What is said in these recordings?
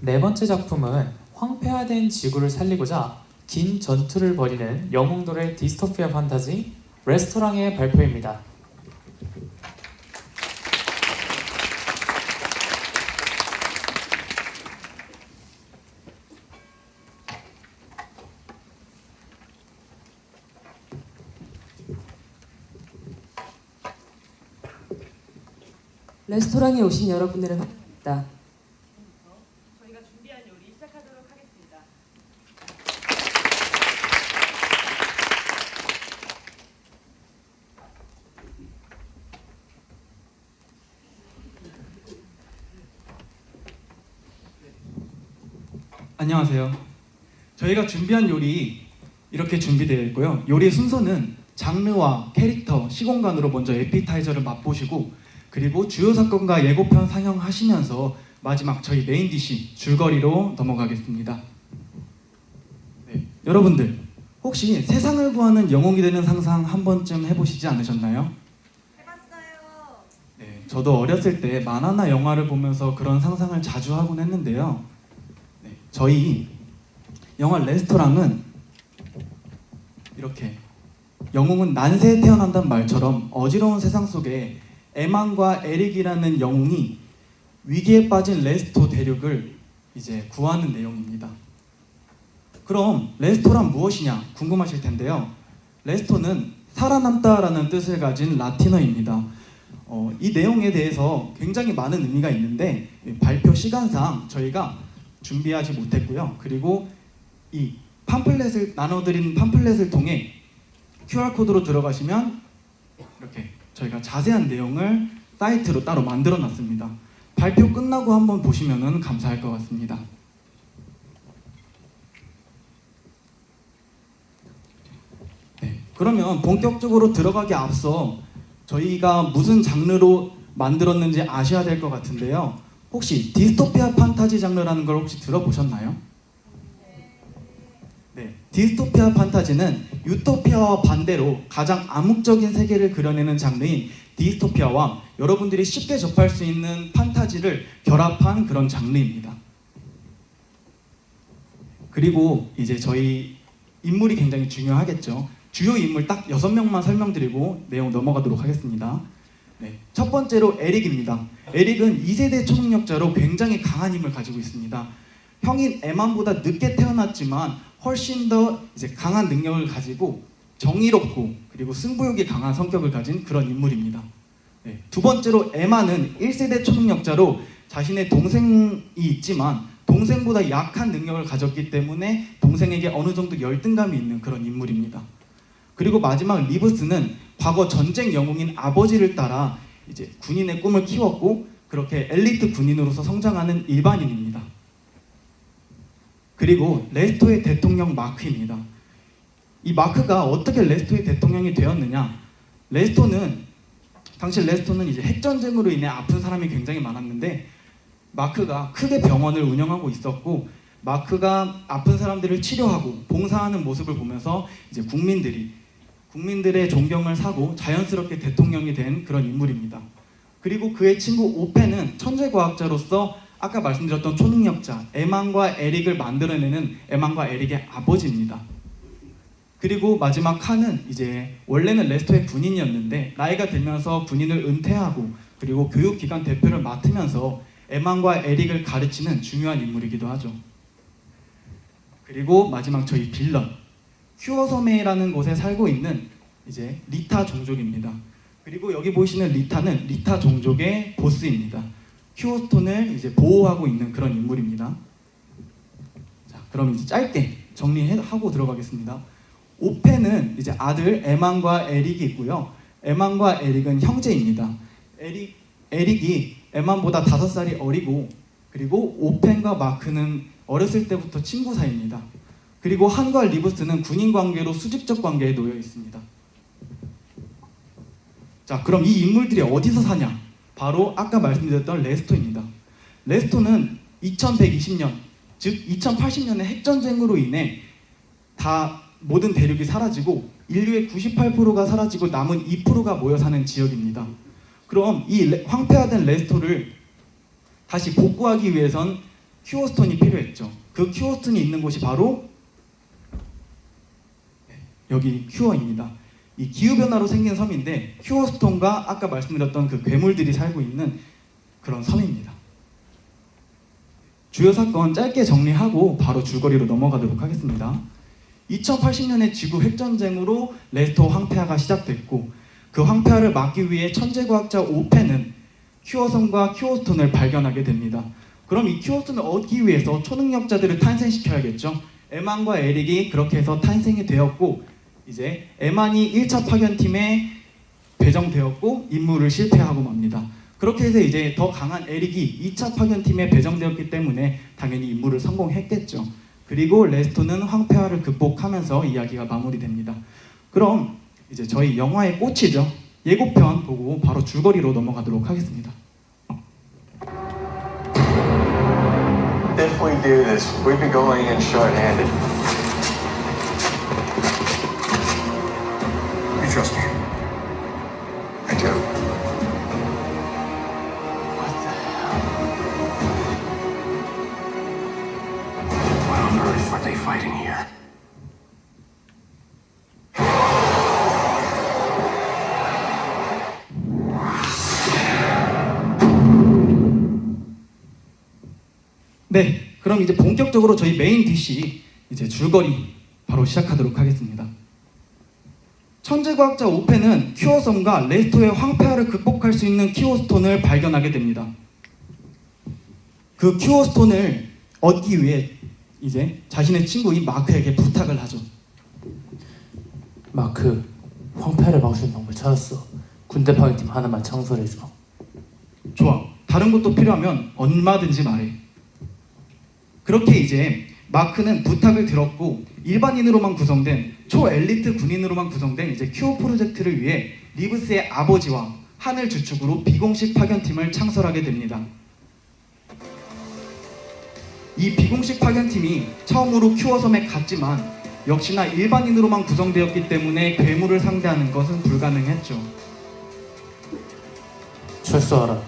네 번째 작품은 황폐화된 지구를 살리고자 긴 전투를 벌이는 영웅들의 디스토피아 판타지 레스토랑의 발표입니다. 레스토랑에 오신 여러분들을 환영합니다. 저희가 준비한 요리 시작하도록 하겠습니다. 안녕하세요. 저희가 준비한 요리 이렇게 준비되어 있고요. 요리의 순서는 장르와 캐릭터, 시공간으로 먼저 에피타이저를 맛보시고 그리고 주요 사건과 예고편 상영하시면서 마지막 저희 메인 디시 줄거리로 넘어가겠습니다. 네, 여러분들 혹시 세상을 구하는 영웅이 되는 상상 한 번쯤 해보시지 않으셨나요? 해봤어요. 네, 저도 어렸을 때 만화나 영화를 보면서 그런 상상을 자주 하곤 했는데요. 네, 저희 영화 레스토랑은 이렇게 영웅은 난세에 태어난다는 말처럼 어지러운 세상 속에 에만과 에릭이라는 영웅이 위기에 빠진 레스토 대륙을 이제 구하는 내용입니다. 그럼 레스토란 무엇이냐 궁금하실 텐데요. 레스토는 살아남다라는 뜻을 가진 라틴어입니다. 이 내용에 대해서 굉장히 많은 의미가 있는데 발표 시간상 저희가 준비하지 못했고요. 그리고 이 팜플렛을 나눠드린 팜플렛을 통해 QR코드로 들어가시면 이렇게 저희가 자세한 내용을 사이트로 따로 만들어 놨습니다. 발표 끝나고 한번 보시면 감사할 것 같습니다. 네, 그러면 본격적으로 들어가기 앞서 저희가 무슨 장르로 만들었는지 아셔야 될 것 같은데요. 혹시 디스토피아 판타지 장르라는 걸 혹시 들어보셨나요? 네, 디스토피아 판타지는 유토피아와 반대로 가장 암묵적인 세계를 그려내는 장르인 디스토피아와 여러분들이 쉽게 접할 수 있는 판타지를 결합한 그런 장르입니다. 그리고 이제 저희 인물이 굉장히 중요하겠죠. 주요 인물 딱 6명만 설명드리고 내용 넘어가도록 하겠습니다. 네, 첫 번째로 에릭입니다. 에릭은 2세대 초능력자로 굉장히 강한 힘을 가지고 있습니다. 형인 에만보다 늦게 태어났지만 훨씬 더 이제 강한 능력을 가지고 정의롭고 그리고 승부욕이 강한 성격을 가진 그런 인물입니다. 네, 두 번째로 에마는 1세대 초능력자로 자신의 동생이 있지만 동생보다 약한 능력을 가졌기 때문에 동생에게 어느 정도 열등감이 있는 그런 인물입니다. 그리고 마지막 리브스는 과거 전쟁 영웅인 아버지를 따라 이제 군인의 꿈을 키웠고 그렇게 엘리트 군인으로서 성장하는 일반인입니다. 그리고 레스토의 대통령 마크입니다. 이 마크가 어떻게 레스토의 대통령이 되었느냐? 당시 레스토는 이제 핵전쟁으로 인해 아픈 사람이 굉장히 많았는데 마크가 크게 병원을 운영하고 있었고 마크가 아픈 사람들을 치료하고 봉사하는 모습을 보면서 이제 국민들의 존경을 사고 자연스럽게 대통령이 된 그런 인물입니다. 그리고 그의 친구 오펜은 천재과학자로서 아까 말씀드렸던 초능력자 에만과 에릭을 만들어내는 에만과 에릭의 아버지입니다. 그리고 마지막 칸은 이제 원래는 레스토의 군인이었는데 나이가 들면서 군인을 은퇴하고 그리고 교육기관 대표를 맡으면서 에만과 에릭을 가르치는 중요한 인물이기도 하죠. 그리고 마지막 저희 빌런 큐어섬이라는 곳에 살고 있는 이제 리타 종족입니다. 그리고 여기 보이시는 리타는 리타 종족의 보스입니다. 큐어스톤을 이제 보호하고 있는 그런 인물입니다. 자, 그럼 이제 짧게 정리하고 들어가겠습니다. 오펜은 이제 아들 에만과 에릭이 있고요. 에만과 에릭은 형제입니다. 에릭이 에만보다 5살이 어리고 그리고 오펜과 마크는 어렸을 때부터 친구 사이입니다. 그리고 한과 리브스는 군인 관계로 수직적 관계에 놓여 있습니다. 자, 그럼 이 인물들이 어디서 사냐? 바로 아까 말씀드렸던 레스토입니다. 레스토는 2120년, 즉 2080년의 핵전쟁으로 인해 다 모든 대륙이 사라지고 인류의 98%가 사라지고 남은 2%가 모여 사는 지역입니다. 그럼 이 황폐화된 레스토를 다시 복구하기 위해선 큐어스톤이 필요했죠. 그 큐어스톤이 있는 곳이 바로 여기 큐어입니다. 이 기후변화로 생긴 섬인데 큐어스톤과 아까 말씀드렸던 그 괴물들이 살고 있는 그런 섬입니다. 주요 사건 짧게 정리하고 바로 줄거리로 넘어가도록 하겠습니다. 2080년의 지구 핵전쟁으로 레스토 황폐화가 시작됐고 그 황폐화를 막기 위해 천재과학자 오펜은 큐어섬과 큐어스톤을 발견하게 됩니다. 그럼 이 큐어스톤을 얻기 위해서 초능력자들을 탄생시켜야겠죠. 에만과 에릭이 그렇게 해서 탄생이 되었고 이제 에만이 1차 파견팀에 배정되었고 임무를 실패하고 맙니다. 그렇게 해서 이제 더 강한 에릭이 2차 파견팀에 배정되었기 때문에 당연히 임무를 성공했겠죠. 그리고 레스토는 황폐화를 극복하면서 이야기가 마무리됩니다. 그럼 이제 저희 영화의 꽃이죠. 예고편 보고 바로 줄거리로 넘어가도록 하겠습니다. If we do this, we'd be going in short-handed. You trust me? I do. What the hell? What on earth are they fighting here? 네, 그럼 이제 본격적으로 저희 메인 DC 이제 줄거리 바로 시작하도록 하겠습니다. 천재과학자 오펜은 큐어섬과 레스토의 황폐화를 극복할 수 있는 큐어스톤을 발견하게 됩니다. 그 큐어스톤을 얻기 위해 이제 자신의 친구인 마크에게 부탁을 하죠. 마크, 황폐화를 막을 수 있는 방법을 찾았어. 군대 파견팀 하나만 창설해줘. 좋아, 다른 것도 필요하면 얼마든지 말해. 그렇게 이제 마크는 부탁을 들었고 일반인으로만 구성된 초엘리트 군인으로만 구성된 이제 큐어 프로젝트를 위해 리브스의 아버지와 하늘 주축으로 비공식 파견팀을 창설하게 됩니다. 이 비공식 파견팀이 처음으로 큐어섬에 갔지만 역시나 일반인으로만 구성되었기 때문에 괴물을 상대하는 것은 불가능했죠. 철수하라.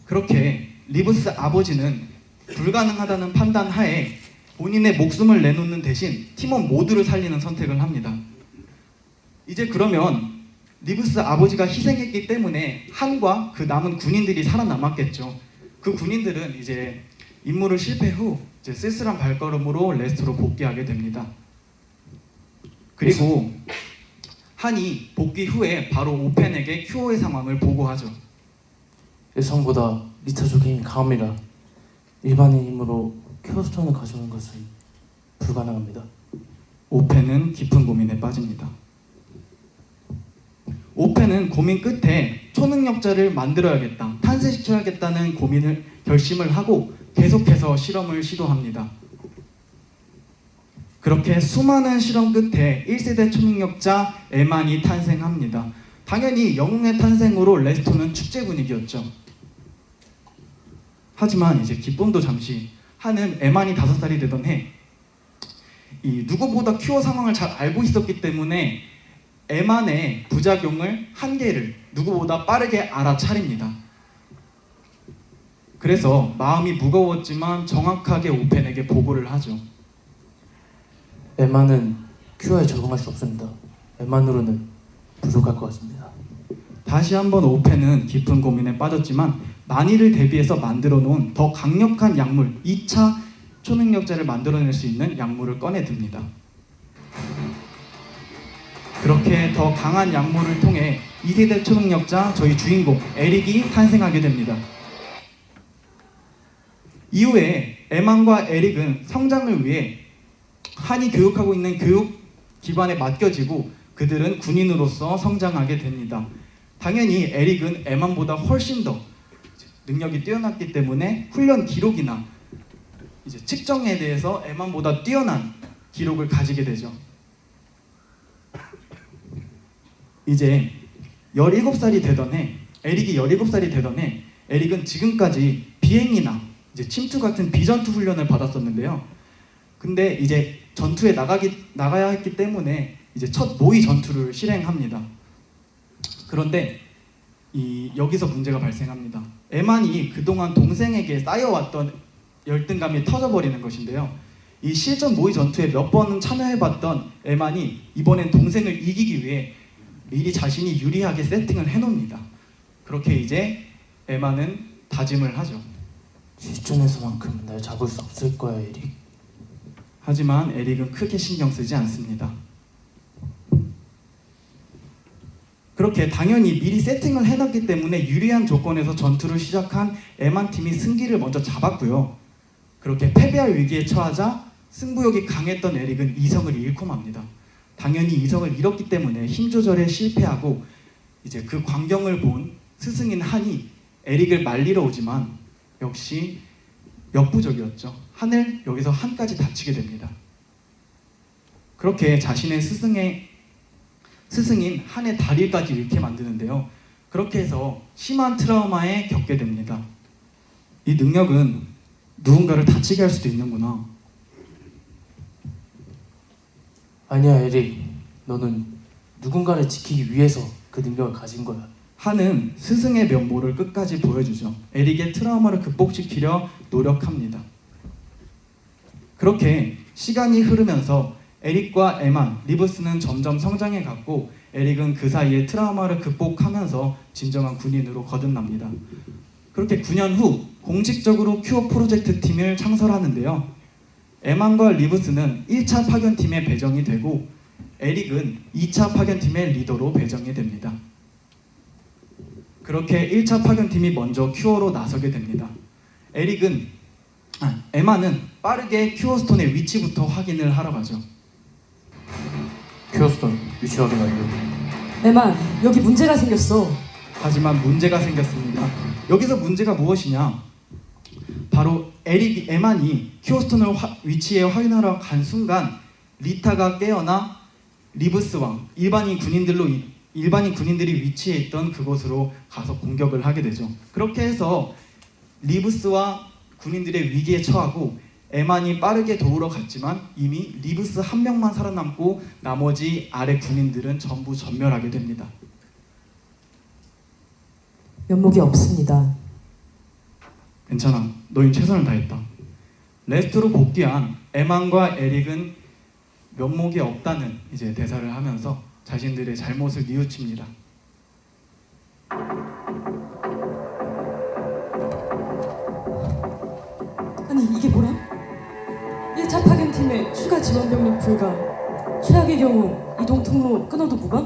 그렇게 리브스 아버지는 불가능하다는 판단 하에 본인의 목숨을 내놓는 대신 팀원 모두를 살리는 선택을 합니다. 이제 그러면 리브스 아버지가 희생했기 때문에 한과 그 남은 군인들이 살아남았겠죠. 그 군인들은 이제 임무를 실패 후 이제 쓸쓸한 발걸음으로 레스토로 복귀하게 됩니다. 그리고 한이 복귀 후에 바로 오펜에게 큐어의 상황을 보고하죠. 예상보다 리타족의 힘이 강합니다. 일반인 힘으로 큐어스톤을 가져오는 것은 불가능합니다. 오펜은 깊은 고민에 빠집니다. 오펜은 고민 끝에 초능력자를 만들어야겠다, 탄생시켜야겠다는 결심을 하고 계속해서 실험을 시도합니다. 그렇게 수많은 실험 끝에 1세대 초능력자 에만이 탄생합니다. 당연히 영웅의 탄생으로 레스토는 축제 분위기였죠. 하지만 이제 기쁨도 잠시. 한은 에만이 5살이 되던 해 이 누구보다 큐어 상황을 잘 알고 있었기 때문에 에만의 부작용을 한계를 누구보다 빠르게 알아차립니다. 그래서 마음이 무거웠지만 정확하게 오펜에게 보고를 하죠. 에마는 큐어에 적응할 수 없습니다. 에만으로는 부족할 것 같습니다. 다시 한번 오펜은 깊은 고민에 빠졌지만 만일을 대비해서 만들어 놓은 더 강력한 약물 2차 초능력자를 만들어낼 수 있는 약물을 꺼내 듭니다. 그렇게 더 강한 약물을 통해 2세대 초능력자 저희 주인공 에릭이 탄생하게 됩니다. 이후에 에만과 에릭은 성장을 위해 한이 교육하고 있는 교육기관에 맡겨지고 그들은 군인으로서 성장하게 됩니다. 당연히 에릭은 에만보다 훨씬 더 능력이 뛰어났기 때문에 훈련 기록이나 이제 측정에 대해서 에만보다 뛰어난 기록을 가지게 되죠. 이제 17살이 되던 해, 에릭이 17살이 되던 해, 에릭은 지금까지 비행이나 이제 침투 같은 비전투 훈련을 받았었는데요. 근데 이제 전투에 나가야 했기 때문에 이제 첫 모의 전투를 실행합니다. 그런데 여기서 문제가 발생합니다. 에만이 그동안 동생에게 쌓여왔던 열등감이 터져버리는 것인데요. 이 실전 모의 전투에 몇 번은 참여해봤던 에만이 이번엔 동생을 이기기 위해 미리 자신이 유리하게 세팅을 해놓습니다. 그렇게 이제 에만은 다짐을 하죠. 실전에서만큼은 날 잡을 수 없을 거야, 에릭. 하지만 에릭은 크게 신경 쓰지 않습니다. 그렇게 당연히 미리 세팅을 해놨기 때문에 유리한 조건에서 전투를 시작한 에만 팀이 승기를 먼저 잡았고요. 그렇게 패배할 위기에 처하자 승부욕이 강했던 에릭은 이성을 잃고 맙니다. 당연히 이성을 잃었기 때문에 힘 조절에 실패하고 이제 그 광경을 본 스승인 한이 에릭을 말리러 오지만 역시 역부족이었죠. 한을 여기서 한까지 다치게 됩니다. 그렇게 자신의 스승인 한의 다리까지 잃게 만드는데요. 그렇게 해서 심한 트라우마에 겪게 됩니다. 이 능력은 누군가를 다치게 할 수도 있는구나. 아니야, 에릭. 너는 누군가를 지키기 위해서 그 능력을 가진 거야. 한은 스승의 면모를 끝까지 보여주죠. 에릭의 트라우마를 극복시키려 노력합니다. 그렇게 시간이 흐르면서 에릭과 에만, 리브스는 점점 성장해 갔고 에릭은 그 사이에 트라우마를 극복하면서 진정한 군인으로 거듭납니다. 그렇게 9년 후 공식적으로 큐어 프로젝트 팀을 창설하는데요. 에만과 리브스는 1차 파견팀에 배정이 되고 에릭은 2차 파견팀의 리더로 배정이 됩니다. 그렇게 1차 파견팀이 먼저 큐어로 나서게 됩니다. 에만은 빠르게 큐어스톤의 위치부터 확인을 하러 가죠. 큐어스톤 위치 확인 완료. 에만, 여기 문제가 생겼어. 하지만 문제가 생겼습니다. 여기서 문제가 무엇이냐? 바로 에만이 큐어스톤을 위치에 확인하러 간 순간 리타가 깨어나 리브스 왕, 일반인 군인들이 위치해 있던 그곳으로 가서 공격을 하게 되죠. 그렇게 해서 리브스와 군인들의 위기에 처하고 에만이 빠르게 도우러 갔지만 이미 리브스 한 명만 살아남고 나머지 아래 군인들은 전부 전멸하게 됩니다. 면목이 없습니다. 괜찮아, 너희 최선을 다했다. 레스트로 복귀한 에만과 에릭은 면목이 없다는 이제 대사를 하면서 자신들의 잘못을 뉘우칩니다. 아니, 이게 뭐라? 1차 파견팀에 추가 지원 병력 불가. 최악의 경우 이동 통로 끊어도 무방?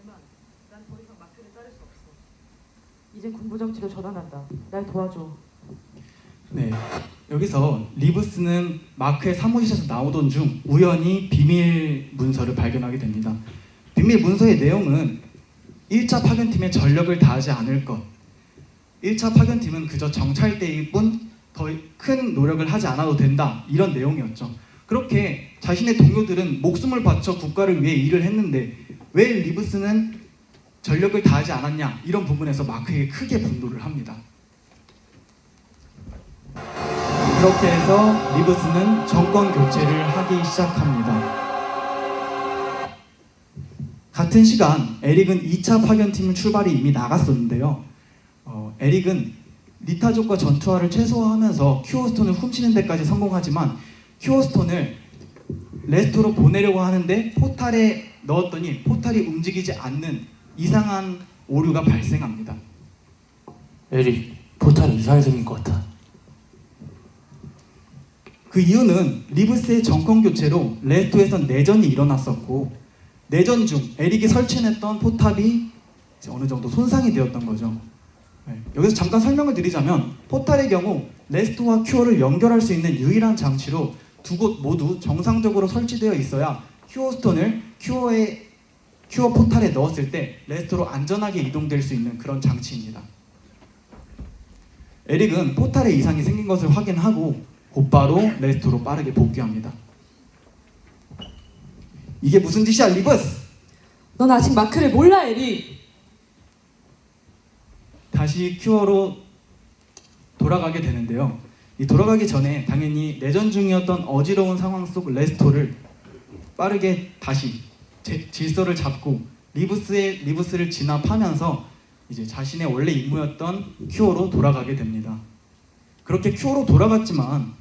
에만, 난 더 이상 마크를 자를 수 없어. 이젠 군부 정치로 전환한다. 날 도와줘. 네, 여기서 리브스는 마크의 사무실에서 나오던 중 우연히 비밀 문서를 발견하게 됩니다. 비밀 문서의 내용은 1차 파견팀의 전력을 다하지 않을 것, 1차 파견팀은 그저 정찰대일 뿐 더 큰 노력을 하지 않아도 된다, 이런 내용이었죠. 그렇게 자신의 동료들은 목숨을 바쳐 국가를 위해 일을 했는데 왜 리브스는 전력을 다하지 않았냐, 이런 부분에서 마크에게 크게 분노를 합니다. 그렇게 해서 리브스는 정권 교체를 하기 시작합니다. 같은 시간 에릭은 2차 파견팀 출발이 이미 나갔었는데요. 에릭은 리타족과 전투화를 최소화하면서 큐어스톤을 훔치는 데까지 성공하지만 큐어스톤을 레스토로 보내려고 하는데 포탈에 넣었더니 포탈이 움직이지 않는 이상한 오류가 발생합니다. 에릭, 포탈이 이상하게 생긴 것 같아. 그 이유는 리브스의 정권 교체로 레스토에선 내전이 일어났었고 내전 중 에릭이 설치했던 포탑이 어느 정도 손상이 되었던 거죠. 네, 여기서 잠깐 설명을 드리자면 포탈의 경우 레스토와 큐어를 연결할 수 있는 유일한 장치로 두 곳 모두 정상적으로 설치되어 있어야 큐어스톤을 큐어 포탈에 넣었을 때 레스토로 안전하게 이동될 수 있는 그런 장치입니다. 에릭은 포탈에 이상이 생긴 것을 확인하고 곧바로 레스토로 빠르게 복귀합니다. 이게 무슨 짓이야, 리브스? 넌 아직 마크를 몰라, 에릭. 다시 큐어로 돌아가게 되는데요. 이 돌아가기 전에 당연히 내전 중이었던 어지러운 상황 속 레스토를 빠르게 다시 질서를 잡고 리브스를 진압하면서 이제 자신의 원래 임무였던 큐어로 돌아가게 됩니다. 그렇게 큐어로 돌아갔지만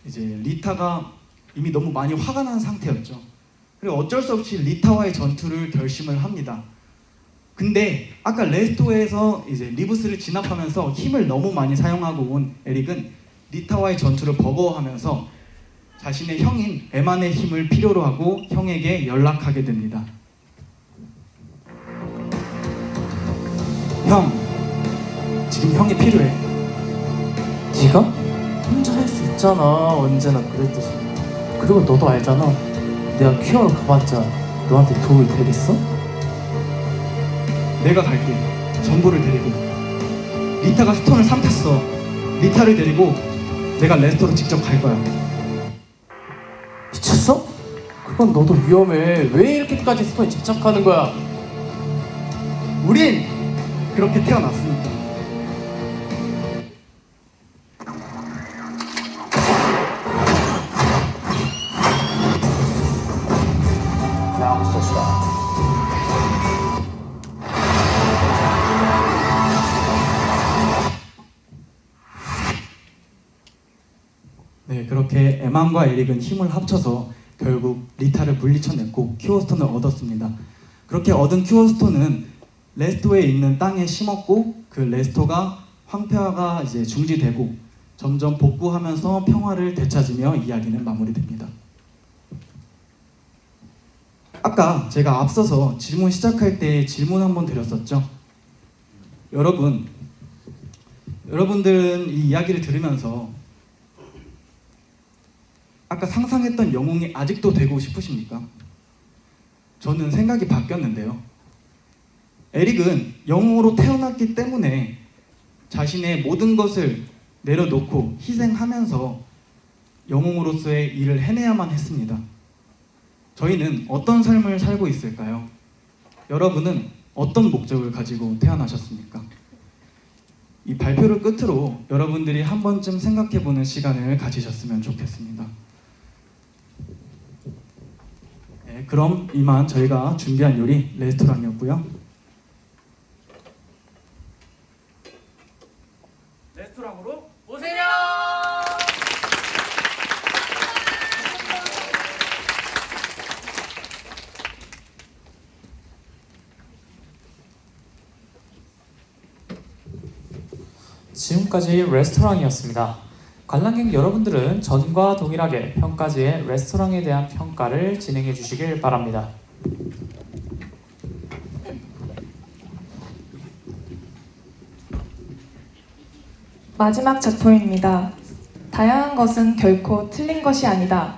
이제 리타가 이미 너무 많이 화가 난 상태였죠. 그리고 어쩔 수 없이 리타와의 전투를 결심을 합니다. 근데 아까 레스토에서 이제 리브스를 진압하면서 힘을 너무 많이 사용하고 온 에릭은 리타와의 전투를 버거워하면서 자신의 형인 에만의 힘을 필요로 하고 형에게 연락하게 됩니다. 형, 지금 형이 필요해. 네가 혼자 할 수 있잖아. 언제나 그랬듯이. 그리고 너도 알잖아. 내가 큐어로 가봤자 너한테 도움이 되겠어? 내가 갈게. 전부를 데리고. 리타가 스톤을 삼켰어. 리타를 데리고 내가 레스토로 직접 갈 거야. 미쳤어? 그건 너도 위험해. 왜 이렇게까지 스톤에 집착하는 거야? 우린 그렇게 태어났으니까. 네, 그렇게 에만과 에릭은 힘을 합쳐서 결국 리타를 물리쳐냈고 큐어스톤을 얻었습니다. 그렇게 얻은 큐어스톤은 레스토에 있는 땅에 심었고 그 레스토가 황폐화가 이제 중지되고 점점 복구하면서 평화를 되찾으며 이야기는 마무리됩니다. 아까 제가 앞서서 질문 시작할 때 질문 한번 드렸었죠. 여러분들은 이 이야기를 들으면서 아까 상상했던 영웅이 아직도 되고 싶으십니까? 저는 생각이 바뀌었는데요. 에릭은 영웅으로 태어났기 때문에 자신의 모든 것을 내려놓고 희생하면서 영웅으로서의 일을 해내야만 했습니다. 저희는 어떤 삶을 살고 있을까요? 여러분은 어떤 목적을 가지고 태어나셨습니까? 이 발표를 끝으로 여러분들이 한 번쯤 생각해보는 시간을 가지셨으면 좋겠습니다. 네, 그럼 이만 저희가 준비한 요리 레스토랑이었고요. 레스토랑으로 오세요. 지금까지 레스토랑이었습니다. 관람객 여러분들은 전과 동일하게 평가지의 레스토랑에 대한 평가를 진행해 주시길 바랍니다. 마지막 작품입니다. 다양한 것은 결코 틀린 것이 아니다.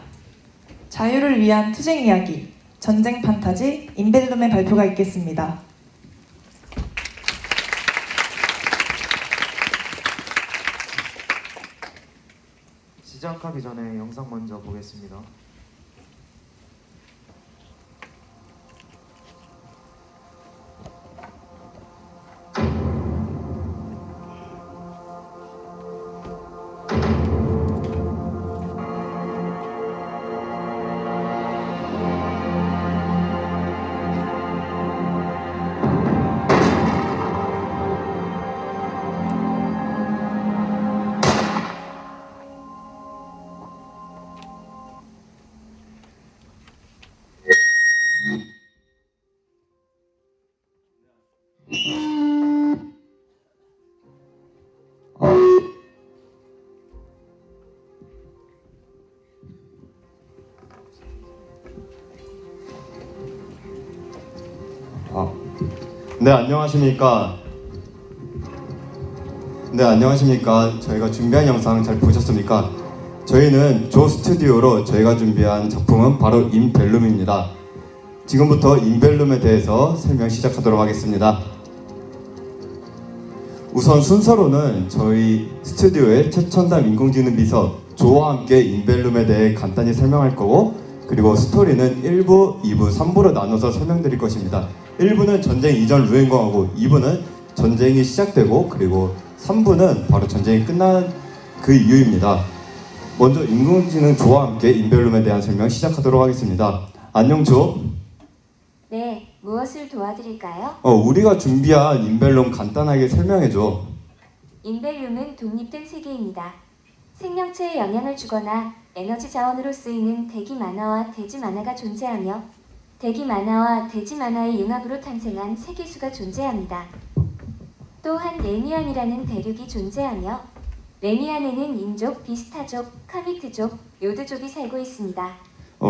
자유를 위한 투쟁 이야기, 전쟁 판타지, 인벨룸의 발표가 있겠습니다. 시작하기 전에 영상 먼저 보겠습니다. 네, 안녕하십니까. 저희가 준비한 영상 잘 보셨습니까? 저희는 조 스튜디오로 저희가 준비한 작품은 바로 인벨룸입니다. 지금부터 인벨룸에 대해서 설명 시작하도록 하겠습니다. 우선 순서로는 저희 스튜디오의 최첨단 인공지능 비서 조와 함께 인벨룸에 대해 간단히 설명할 거고, 그리고 스토리는 1부, 2부, 3부로 나눠서 설명드릴 것입니다. 1부는 전쟁 이전 루엔공하고 2부는 전쟁이 시작되고, 그리고 3부는 바로 전쟁이 끝난 그 이유입니다. 먼저 인공지능 조와 함께 인벨룸에 대한 설명 시작하도록 하겠습니다. 안녕 조. 무엇을 도와드릴까요? 우리가 준비한 인벨룸 간단하게 설명해줘. 인벨룸은 독립된 세계입니다. 생명체에 영향을 주거나 에너지 자원으로 쓰이는 대기 만화와 대지 만화가 존재하며 대기 만화와 대지 만화의 융합으로 탄생한 세계수가 존재합니다. 또한 레미안이라는 대륙이 존재하며 레미안에는 인족, 비스타족, 카미트족, 요드족이 살고 있습니다.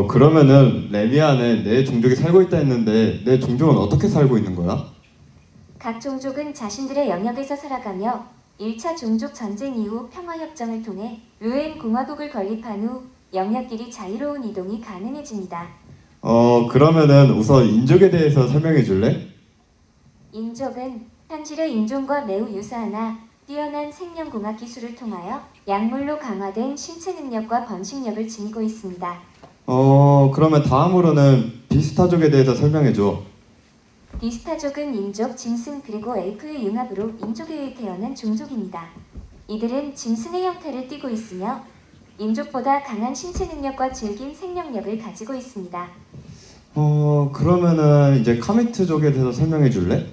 그러면은 레미안에 내 종족이 살고 있다 했는데 내 종족은 어떻게 살고 있는 거야? 각 종족은 자신들의 영역에서 살아가며 1차 종족 전쟁 이후 평화협정을 통해 루엔 공화국을 건립한 후 영역끼리 자유로운 이동이 가능해집니다. 그러면은 우선 인족에 대해서 설명해 줄래? 인족은 현실의 인종과 매우 유사하나 뛰어난 생명공학 기술을 통하여 약물로 강화된 신체 능력과 번식력을 지니고 있습니다. 그러면 다음으로는 비스타족에 대해서 설명해 줘. 비스타족은 인족, 짐승 그리고 엘프의 융합으로 인족에 의해 태어난 종족입니다. 이들은 짐승의 형태를 띠고 있으며 인족보다 강한 신체 능력과 질긴 생명력을 가지고 있습니다. 그러면은 이제 카미트족에 대해서 설명해 줄래?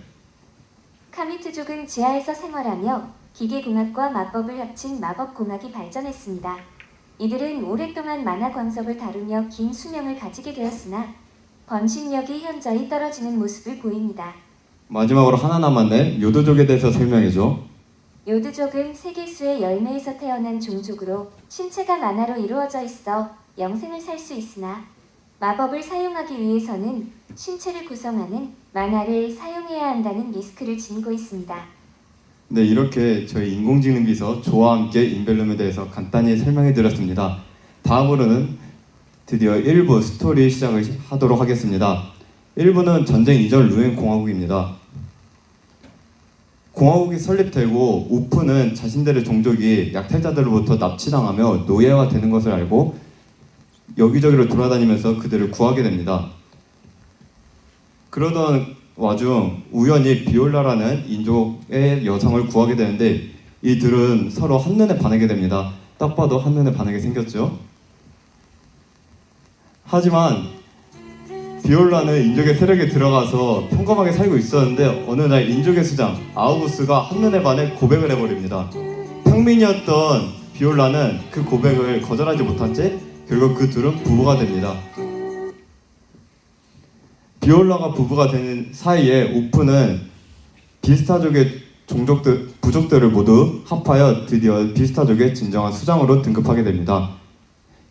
카미트족은 지하에서 생활하며 기계공학과 마법을 합친 마법공학이 발전했습니다. 이들은 오랫동안 만화 광석을 다루며 긴 수명을 가지게 되었으나 번식력이 현저히 떨어지는 모습을 보입니다. 마지막으로 하나 남았네. 요도족에 대해서 설명해 줘. 요드족은 세계수의 열매에서 태어난 종족으로 신체가 만화로 이루어져 있어 영생을 살 수 있으나 마법을 사용하기 위해서는 신체를 구성하는 만화를 사용해야 한다는 리스크를 지니고 있습니다. 네, 이렇게 저희 인공지능 비서 조와 함께 인벨룸에 대해서 간단히 설명해 드렸습니다. 다음으로는 드디어 1부 스토리 시작을 하도록 하겠습니다. 1부는 전쟁 이전 루엔 공화국입니다. 공화국이 설립되고 우프는 자신들의 종족이 약탈자들로부터 납치당하며 노예화되는 것을 알고 여기저기로 돌아다니면서 그들을 구하게 됩니다. 그러던 와중 우연히 비올라라는 인족의 여성을 구하게 되는데 이 둘은 서로 한눈에 반하게 됩니다. 딱 봐도 한눈에 반하게 생겼죠. 하지만 비올라는 인족의 세력에 들어가서 평범하게 살고 있었는데 어느 날 인족의 수장 아우구스가 한눈에 반해 고백을 해버립니다. 평민이었던 비올라는 그 고백을 거절하지 못한 채 결국 그 둘은 부부가 됩니다. 비올라가 부부가 되는 사이에 우프는 비스타족의 부족들을 모두 합하여 드디어 비스타족의 진정한 수장으로 등급하게 됩니다.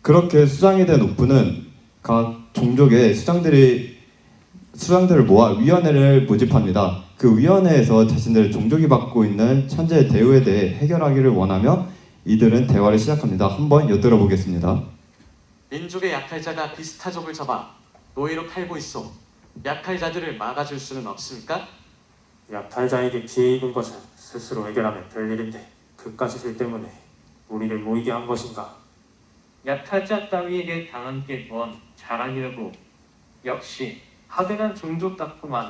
그렇게 수장이 된 우프는 각 종족의 수장들을 모아 위원회를 모집합니다. 그 위원회에서 자신들의 종족이 받고 있는 천재의 대우에 대해 해결하기를 원하며 이들은 대화를 시작합니다. 한번 엿들어 보겠습니다. 인족의 약탈자가 비스타족을 잡아 노예로 팔고 있어. 약탈자들을 막아줄 수는 없습니까? 약탈자에게 피해 입은 것은 스스로 해결하면 될 일인데 그까짓 일 때문에 우리를 모이게 한 것인가? 약탈자 따위에게 당한 게 뭔 자랑이라고. 역시 하등한 종족답구만.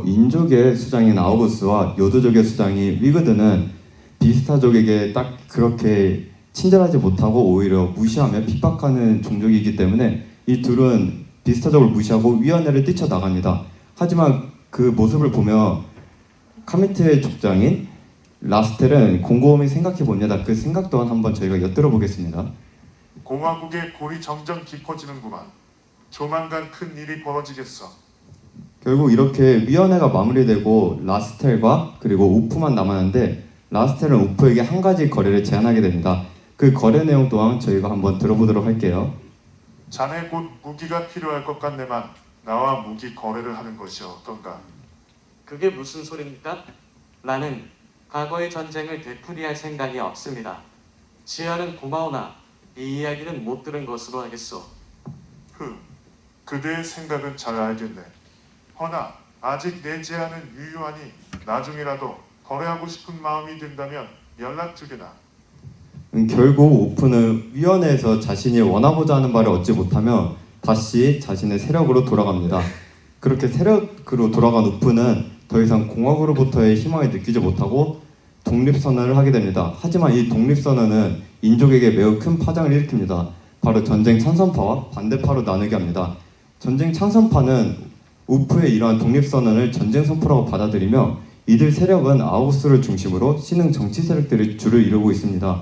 인족의 수장인 아우구스와 요드족의 수장인 위그드는 비스타족에게 딱 그렇게 친절하지 못하고 오히려 무시하며 핍박하는 종족이기 때문에 이 둘은 비스타족을 무시하고 위원회를 뛰쳐나갑니다. 하지만 그 모습을 보며 카미트의 족장인 라스텔은 곰곰이 생각해 봅니다. 그 생각 또한 한번 저희가 엿들어 보겠습니다. 공화국의 골이 점점 깊어지는구만. 조만간 큰 일이 벌어지겠어. 결국 이렇게 위원회가 마무리되고 라스텔과 그리고 우프만 남았는데 라스텔은 우프에게 한 가지 거래를 제안하게 됩니다. 그 거래 내용 또한 저희가 한번 들어보도록 할게요. 자네 곧 무기가 필요할 것 같네만 나와 무기 거래를 하는 것이 어떤가? 그게 무슨 소리입니까? 나는 과거의 전쟁을 되풀이할 생각이 없습니다. 지하는 고마우나 이 이야기는 못 들은 것으로 하겠소. 그대의 생각은 잘 알겠네. 허나 아직 내 제안은 유효하니 나중이라도 거래하고 싶은 마음이 든다면 연락주게나. 결국 우프는 위원회에서 자신이 원하고자 하는 바를 얻지 못하며 다시 자신의 세력으로 돌아갑니다. 그렇게 세력으로 돌아간 우프는 더 이상 공화국으로부터의 희망을 느끼지 못하고 독립선언을 하게 됩니다. 하지만 이 독립선언은 인족에게 매우 큰 파장을 일으킵니다. 바로 전쟁 찬성파와 반대파로 나누게 합니다. 전쟁 찬성파는 우프의 이러한 독립선언을 전쟁 선포라고 받아들이며 이들 세력은 아우구스를 중심으로 신흥 정치 세력들이 주를 이루고 있습니다.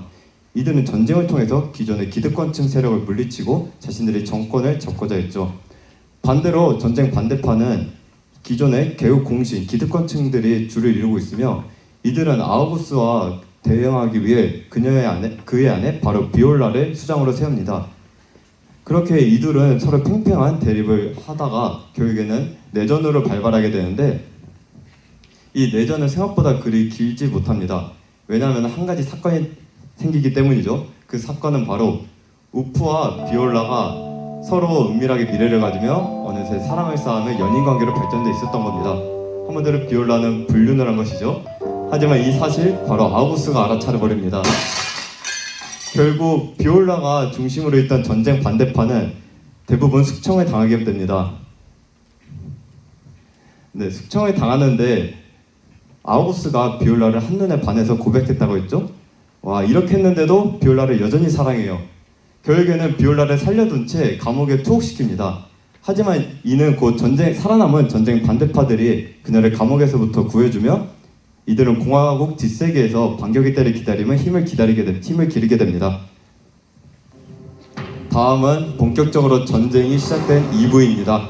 이들은 전쟁을 통해서 기존의 기득권층 세력을 물리치고 자신들의 정권을 잡고자 했죠. 반대로 전쟁 반대파는 기존의 개우 공신 기득권층들이 주를 이루고 있으며 이들은 아우구스와 대응하기 위해 그의 안에 바로 비올라를 수장으로 세웁니다. 그렇게 이들은 서로 팽팽한 대립을 하다가 결국에는 내전으로 발발하게 되는데 이 내전은 생각보다 그리 길지 못합니다. 왜냐하면 한 가지 사건이 생기기 때문이죠. 그 사건은 바로 우프와 비올라가 서로 은밀하게 미래를 가지며 어느새 사랑을 쌓으며 연인관계로 발전돼 있었던 겁니다. 한마디로 비올라는 불륜을 한 것이죠. 하지만 이 사실 바로 아우구스가 알아차려버립니다. 결국 비올라가 중심으로 있던 전쟁 반대파는 대부분 숙청을 당하게 됩니다. 네, 숙청을 당하는데 아우구스가 비올라를 한눈에 반해서 고백했다고 했죠. 와, 이렇게 했는데도 비올라를 여전히 사랑해요. 결국에는 비올라를 살려둔 채 감옥에 투옥시킵니다. 하지만 이는 곧 살아남은 전쟁 반대파들이 그녀를 감옥에서부터 구해주며 이들은 공화국 뒷세계에서 반격의 때를 기다리며 힘을 기르게 됩니다. 다음은 본격적으로 전쟁이 시작된 2부입니다.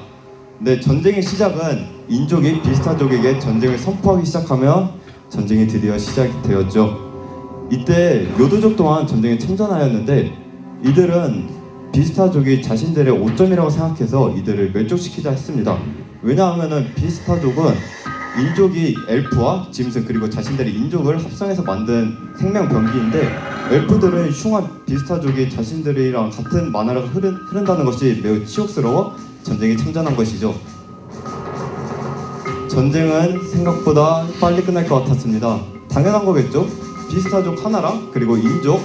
네, 전쟁의 시작은 인족이 비스타족에게 전쟁을 선포하기 시작하며 전쟁이 드디어 시작이 되었죠. 이때 요도족 또한 전쟁에 참전하였는데 이들은 비스타족이 자신들의 오점이라고 생각해서 이들을 멸족시키자 했습니다. 왜냐하면 비스타족은 인족이 엘프와 짐승 그리고 자신들의 인족을 합성해서 만든 생명병기인데 엘프들은 흉한 비스타족이 자신들이랑 같은 만화가 흐른다는 것이 매우 치욕스러워 전쟁에 참전한 것이죠. 전쟁은 생각보다 빨리 끝날 것 같았습니다. 당연한 거겠죠? 비스타족 하나랑 그리고 인족,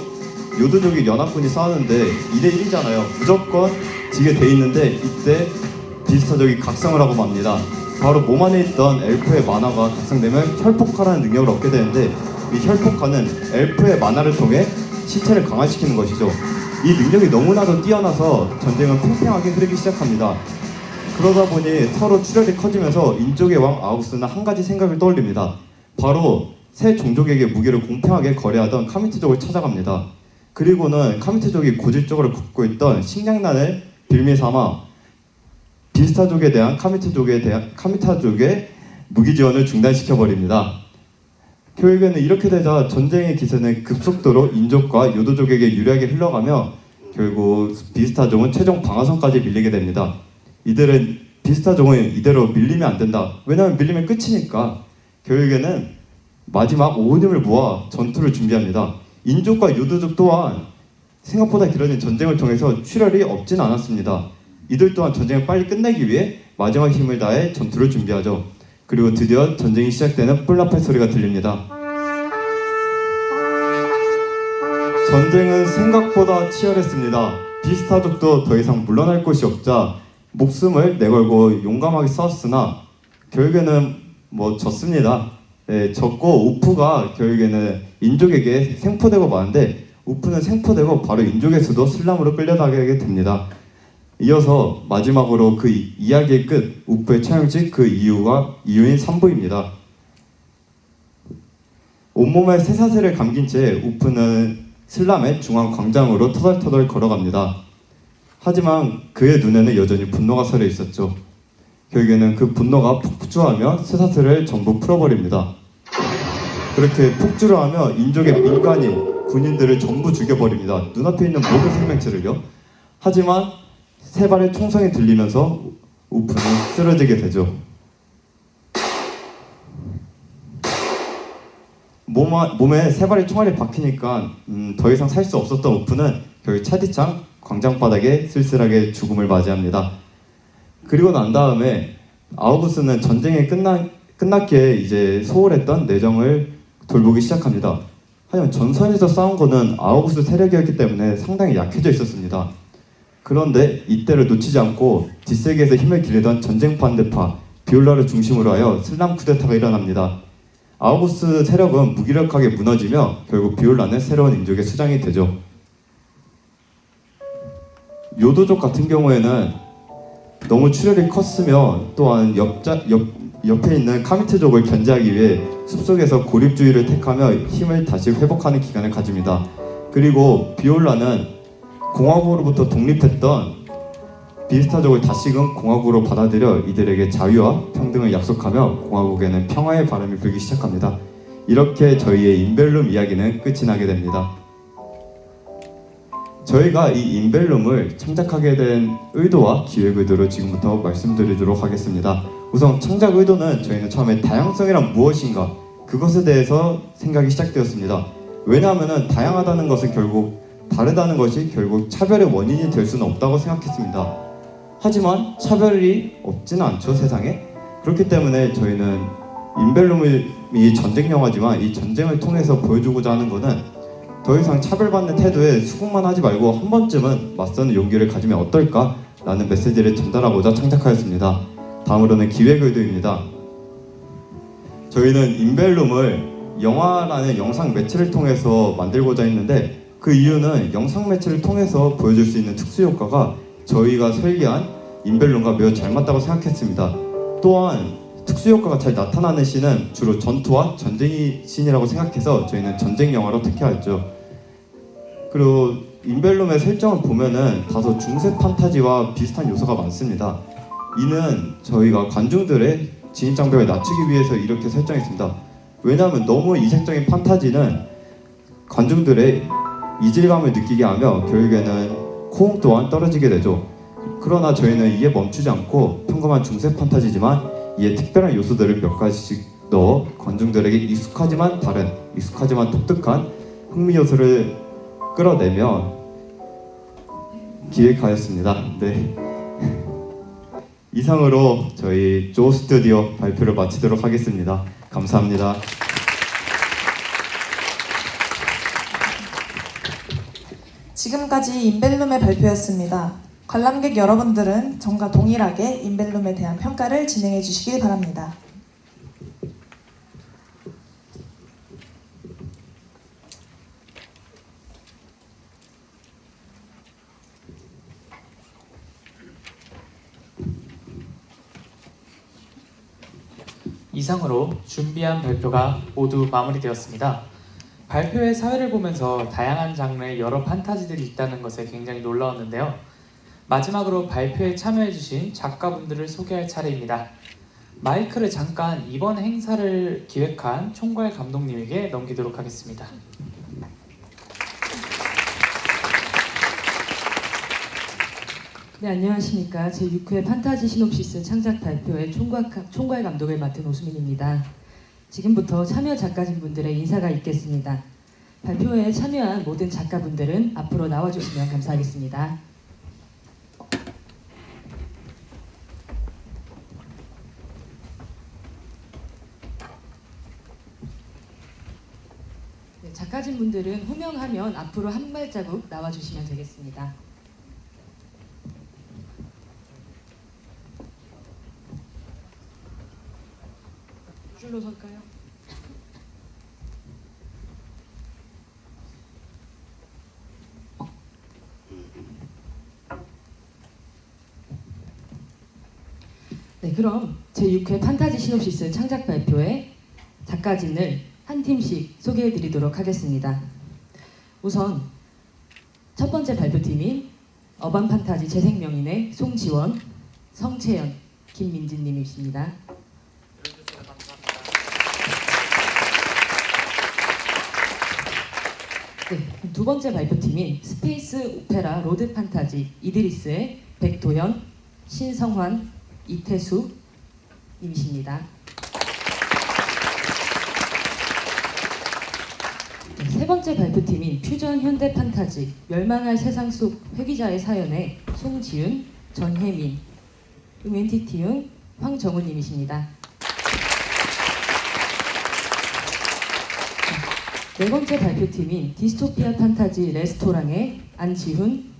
요도족이 연합군이 싸우는데 2대1이잖아요. 무조건 지게 돼 있는데 이때 비스타족이 각성을 하고 맙니다. 바로 몸 안에 있던 엘프의 만화가 각성되면 혈폭화라는 능력을 얻게 되는데 이 혈폭화는 엘프의 만화를 통해 신체를 강화시키는 것이죠. 이 능력이 너무나도 뛰어나서 전쟁은 팽팽하게 흐르기 시작합니다. 그러다 보니 서로 출혈이 커지면서 인족의 왕 아우구스는 한 가지 생각을 떠올립니다. 바로 새 종족에게 무기를 공평하게 거래하던 카미트족을 찾아갑니다. 그리고는 카미트족이 고질적으로 겪고 있던 식량난을 빌미 삼아 비스타족에 대한 카미타족의 무기 지원을 중단시켜버립니다. 결국에는 이렇게 되자 전쟁의 기세는 급속도로 인족과 요도족에게 유리하게 흘러가며 결국 비스타족은 최종 방어선까지 밀리게 됩니다. 비스타족은 이대로 밀리면 안 된다. 왜냐하면 밀리면 끝이니까 결국에는 마지막 온 힘을 모아 전투를 준비합니다. 인족과 요도족 또한 생각보다 길어진 전쟁을 통해서 출혈이 없진 않았습니다. 이들 또한 전쟁을 빨리 끝내기 위해 마지막 힘을 다해 전투를 준비하죠. 그리고 드디어 전쟁이 시작되는 뿔라팔 소리가 들립니다. 전쟁은 생각보다 치열했습니다. 비스타족도 더 이상 물러날 곳이 없자 목숨을 내걸고 용감하게 싸웠으나 결국에는 졌습니다. 네, 졌고 우프가 결국에는 인족에게 생포되고 마는데 우프는 생포되고 바로 인족에서도 슬람으로 끌려다니게 됩니다. 이어서 마지막으로 그 이야기의 끝, 우프의 처형식 그 이유인 3부입니다. 온몸에 쇠사슬을 감긴 채 우프는 슬람의 중앙 광장으로 터덜터덜 걸어갑니다. 하지만 그의 눈에는 여전히 분노가 서려 있었죠. 결국에는 그 분노가 폭주하며 쇠사슬을 전부 풀어버립니다. 그렇게 폭주를 하며 인족의 민간인, 군인들을 전부 죽여버립니다. 눈앞에 있는 모든 생명체를요. 하지만 세 발의 총성이 들리면서 우프는 쓰러지게 되죠. 몸에 세 발의 총알이 박히니까 더 이상 살 수 없었던 우프는 결국 차디찬 광장바닥에 쓸쓸하게 죽음을 맞이합니다. 그리고 난 다음에 아우구스는 전쟁이 끝났기에 이제 소홀했던 내정을 돌보기 시작합니다. 하지만 전선에서 싸운 거는 아우구스 세력이었기 때문에 상당히 약해져 있었습니다. 그런데 이때를 놓치지 않고 뒷세계에서 힘을 기르던 전쟁 반대파 비올라를 중심으로 하여 슬람 쿠데타가 일어납니다. 아우구스 세력은 무기력하게 무너지며 결국 비올라는 새로운 인족의 수장이 되죠. 요도족 같은 경우에는 너무 출혈이 컸으며 또한 옆에 있는 카미트족을 견제하기 위해 숲속에서 고립주의를 택하며 힘을 다시 회복하는 기간을 가집니다. 그리고 비올라는 공화국으로부터 독립했던 비스타족을 다시금 공화국으로 받아들여 이들에게 자유와 평등을 약속하며 공화국에는 평화의 바람이 불기 시작합니다. 이렇게 저희의 인벨룸 이야기는 끝이 나게 됩니다. 저희가 이 인벨룸을 창작하게 된 의도와 기획 의도를 지금부터 말씀드리도록 하겠습니다. 우선 창작 의도는 저희는 처음에 다양성이란 무엇인가 그것에 대해서 생각이 시작되었습니다. 왜냐하면 다양하다는 것은 다르다는 것이 결국 차별의 원인이 될 수는 없다고 생각했습니다. 하지만 차별이 없지는 않죠, 세상에. 그렇기 때문에 저희는 인벨룸이 전쟁 영화지만 이 전쟁을 통해서 보여주고자 하는 것은 더 이상 차별받는 태도에 수긍만 하지 말고 한 번쯤은 맞서는 용기를 가지면 어떨까? 라는 메시지를 전달하고자 창작하였습니다. 다음으로는 기획 의도입니다. 저희는 인벨룸을 영화라는 영상 매체를 통해서 만들고자 했는데 그 이유는 영상 매체를 통해서 보여줄 수 있는 특수효과가 저희가 설계한 인벨룸과 매우 잘 맞다고 생각했습니다. 또한 특수효과가 잘 나타나는 씬은 주로 전투와 전쟁이 씬이라고 생각해서 저희는 전쟁 영화로 택하였죠. 그리고 인벨룸의 설정을 보면은 다소 중세 판타지와 비슷한 요소가 많습니다. 이는 저희가 관중들의 진입장벽을 낮추기 위해서 이렇게 설정했습니다. 왜냐하면 너무 이색적인 판타지는 관중들의 이질감을 느끼게 하며 결국에는 호응 또한 떨어지게 되죠. 그러나 저희는 이에 멈추지 않고 평범한 중세 판타지지만 이에 특별한 요소들을 몇 가지씩 넣어 관중들에게 익숙하지만 다른, 익숙하지만 독특한 흥미 요소를 끌어내며 기획하였습니다. 네. 이상으로 저희 조 스튜디오 발표를 마치도록 하겠습니다. 감사합니다. 지금까지 인벨룸의 발표였습니다. 관람객 여러분들은 저와 동일하게 인벨룸에 대한 평가를 진행해 주시길 바랍니다. 이상으로 준비한 발표가 모두 마무리되었습니다. 발표의 사회를 보면서 다양한 장르의 여러 판타지들이 있다는 것에 굉장히 놀라웠는데요. 마지막으로 발표에 참여해주신 작가분들을 소개할 차례입니다. 마이크를 잠깐 이번 행사를 기획한 총괄 감독님에게 넘기도록 하겠습니다. 네, 안녕하십니까. 제6회 판타지 시놉시스 창작 발표의 총괄 감독을 맡은 오수민입니다. 지금부터 참여 작가진분들의 인사가 있겠습니다. 발표회에 참여한 모든 작가분들은 앞으로 나와주시면 감사하겠습니다. 네, 작가진분들은 호명하면 앞으로 한 발자국 나와주시면 되겠습니다. 줄로 설까요? 네, 그럼 제6회 판타지 시놉시스 창작 발표의 작가진을 한 팀씩 소개해드리도록 하겠습니다. 우선 첫 번째 발표팀인 어반 판타지 재생명인의 송지원, 성채연, 김민진님이십니다. 네, 두 번째 발표팀인 스페이스 오페라 로드 판타지 이드리스의 백도현, 신성환, 이태수 님이십니다. 네, 세 번째 발표팀인 퓨전 현대 판타지 멸망할 세상 속 회귀자의 사연의 송지윤, 전혜민, 응엔티티응, 황정훈 님이십니다. 네 번째 발표팀인 디스토피아 판타지 레스토랑의 안지훈,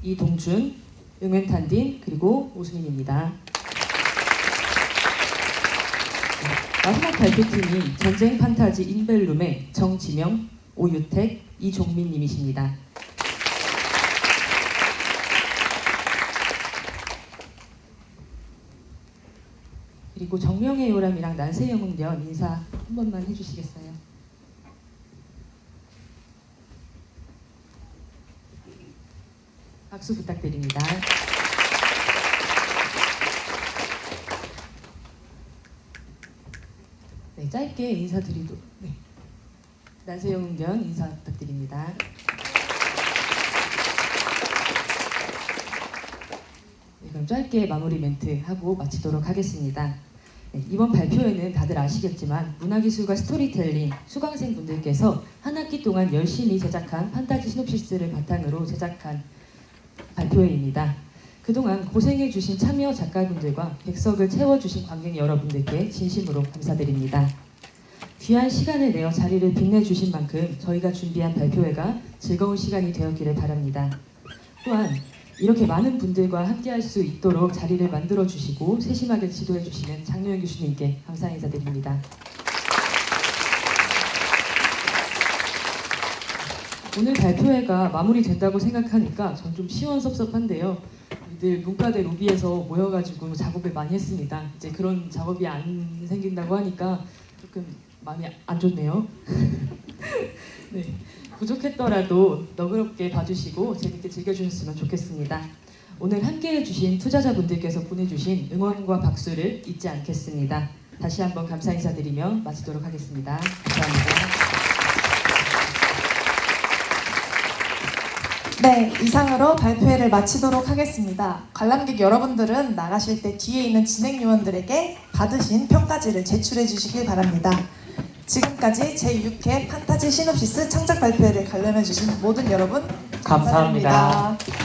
이동준, 응웬탄딘 그리고 오수민입니다. 마지막 발표팀인 전쟁 판타지 인벨룸의 정지명, 오유택, 이종민님이십니다. 그리고 정명의 요람이랑 난세 영웅전 인사 한 번만 해주시겠어요? 박수 부탁드립니다. 네, 짧게 인사드리도록. 네. 난세 영웅전 인사 부탁드립니다. 네, 그럼 짧게 마무리 멘트 하고 마치도록 하겠습니다. 네, 이번 발표회는 다들 아시겠지만 문화기술과 스토리텔링 수강생 분들께서 한 학기 동안 열심히 제작한 판타지 시놉시스를 바탕으로 제작한 발표회입니다. 그동안 고생해주신 참여 작가분들과 객석을 채워주신 관객 여러분들께 진심으로 감사드립니다. 귀한 시간을 내어 자리를 빛내주신 만큼 저희가 준비한 발표회가 즐거운 시간이 되었기를 바랍니다. 또한 이렇게 많은 분들과 함께할 수 있도록 자리를 만들어주시고 세심하게 지도해주시는 장노현 교수님께 감사 인사드립니다. 오늘 발표회가 마무리된다고 생각하니까 전 좀 시원섭섭한데요. 늘 문과대 로비에서 모여가지고 작업을 많이 했습니다. 이제 그런 작업이 안 생긴다고 하니까 조금 마음이 안 좋네요. 네, 부족했더라도 너그럽게 봐주시고 재밌게 즐겨주셨으면 좋겠습니다. 오늘 함께해주신 투자자분들께서 보내주신 응원과 박수를 잊지 않겠습니다. 다시 한번 감사 인사드리며 마치도록 하겠습니다. 감사합니다. 네, 이상으로 발표회를 마치도록 하겠습니다. 관람객 여러분들은 나가실 때 뒤에 있는 진행 요원들에게 받으신 평가지를 제출해 주시길 바랍니다. 지금까지 제6회 판타지 시놉시스 창작 발표회를 관람해 주신 모든 여러분 감사합니다. 감사드립니다.